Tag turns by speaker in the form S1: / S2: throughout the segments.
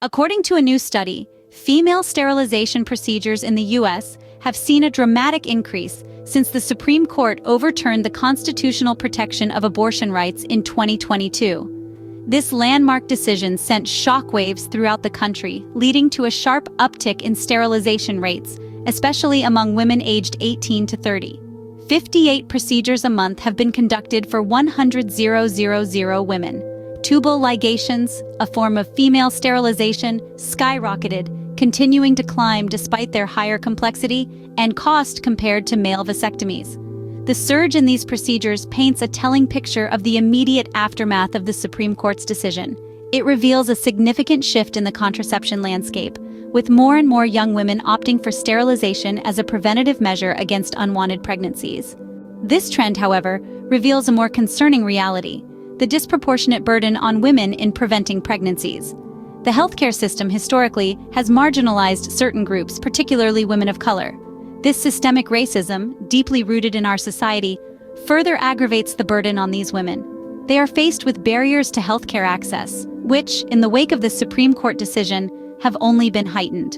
S1: According to a new study, female sterilization procedures in the U.S. have seen a dramatic increase since the Supreme Court overturned the constitutional protection of abortion rights in 2022. This landmark decision sent shockwaves throughout the country, leading to a sharp uptick in sterilization rates, especially among women aged 18 to 30. 58 procedures a month have been conducted for 100,000 women. Tubal ligations, a form of female sterilization, skyrocketed, continuing to climb despite their higher complexity and cost compared to male vasectomies. The surge in these procedures paints a telling picture of the immediate aftermath of the Supreme Court's decision. It reveals a significant shift in the contraception landscape, with more and more young women opting for sterilization as a preventative measure against unwanted pregnancies. This trend, however, reveals a more concerning reality: the disproportionate burden on women in preventing pregnancies. The healthcare system historically has marginalized certain groups, particularly women of color. This systemic racism, deeply rooted in our society, further aggravates the burden on these women. They are faced with barriers to healthcare access, which, in the wake of the Supreme Court decision, have only been heightened.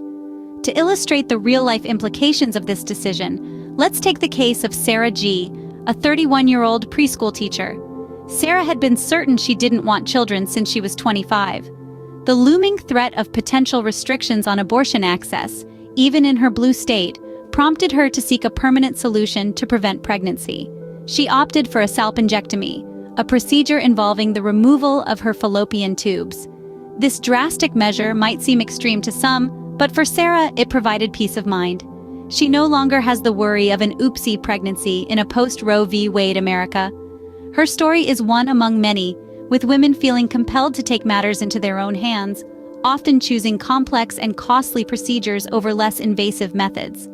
S1: To illustrate the real-life implications of this decision, let's take the case of Sarah G., a 31-year-old preschool teacher. Sarah had been certain she didn't want children since she was 25. The looming threat of potential restrictions on abortion access, even in her blue state, prompted her to seek a permanent solution to prevent pregnancy. She opted for a salpingectomy, a procedure involving the removal of her fallopian tubes. This drastic measure might seem extreme to some, but for Sarah, it provided peace of mind. She no longer has the worry of an oopsie pregnancy in a post-Roe v. Wade America. Her story is one among many, with women feeling compelled to take matters into their own hands, often choosing complex and costly procedures over less invasive methods.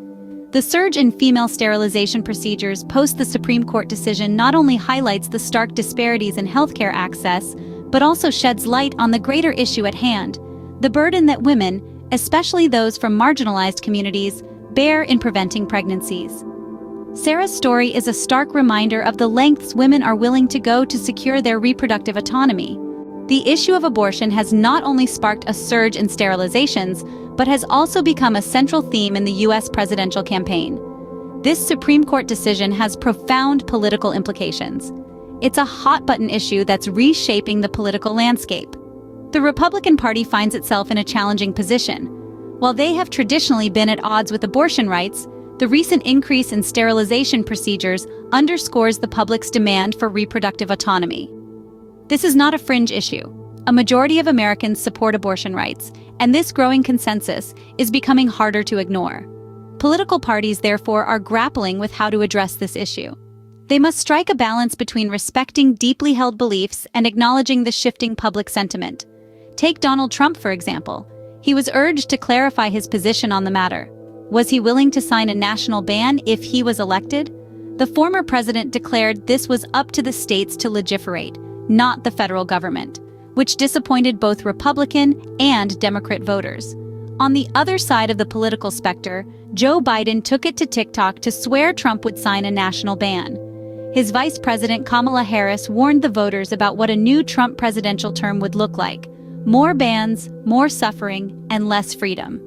S1: The surge in female sterilization procedures post the Supreme Court decision not only highlights the stark disparities in healthcare access, but also sheds light on the greater issue at hand: the burden that women, especially those from marginalized communities, bear in preventing pregnancies. Sarah's story is a stark reminder of the lengths women are willing to go to secure their reproductive autonomy. The issue of abortion has not only sparked a surge in sterilizations, but has also become a central theme in the U.S. presidential campaign. This Supreme Court decision has profound political implications. It's a hot-button issue that's reshaping the political landscape. The Republican Party finds itself in a challenging position. While they have traditionally been at odds with abortion rights, the recent increase in sterilization procedures underscores the public's demand for reproductive autonomy. This is not a fringe issue. A majority of Americans support abortion rights, and this growing consensus is becoming harder to ignore. Political parties, therefore, are grappling with how to address this issue. They must strike a balance between respecting deeply held beliefs and acknowledging the shifting public sentiment. Take Donald Trump, for example. He was urged to clarify his position on the matter. Was he willing to sign a national ban if he was elected? The former president declared this was up to the states to legiferate, not the federal government, which disappointed both Republican and Democrat voters. On the other side of the political spectrum, Joe Biden took it to TikTok to swear Trump would sign a national ban. His vice president, Kamala Harris, warned the voters about what a new Trump presidential term would look like: more bans, more suffering, and less freedom.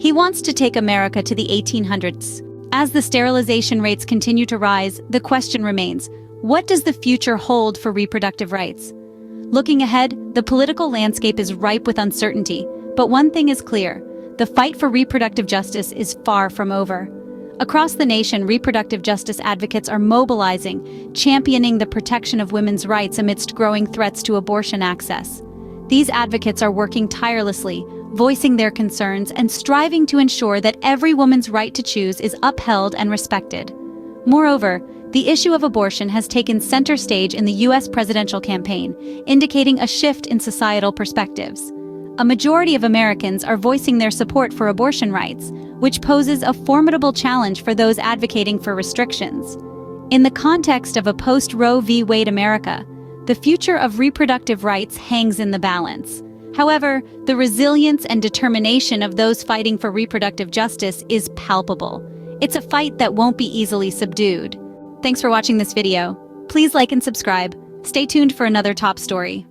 S1: He wants to take America to the 1800s. As the sterilization rates continue to rise, the question remains: what does the future hold for reproductive rights? Looking ahead, the political landscape is ripe with uncertainty, but one thing is clear: the fight for reproductive justice is far from over. Across the nation, reproductive justice advocates are mobilizing, championing the protection of women's rights amidst growing threats to abortion access. These advocates are working tirelessly, voicing their concerns and striving to ensure that every woman's right to choose is upheld and respected. Moreover, the issue of abortion has taken center stage in the U.S. presidential campaign, indicating a shift in societal perspectives. A majority of Americans are voicing their support for abortion rights, which poses a formidable challenge for those advocating for restrictions. In the context of a post-Roe v. Wade America, the future of reproductive rights hangs in the balance. However, the resilience and determination of those fighting for reproductive justice is palpable. It's a fight that won't be easily subdued. Thanks for watching this video. Please like and subscribe. Stay tuned for another top story.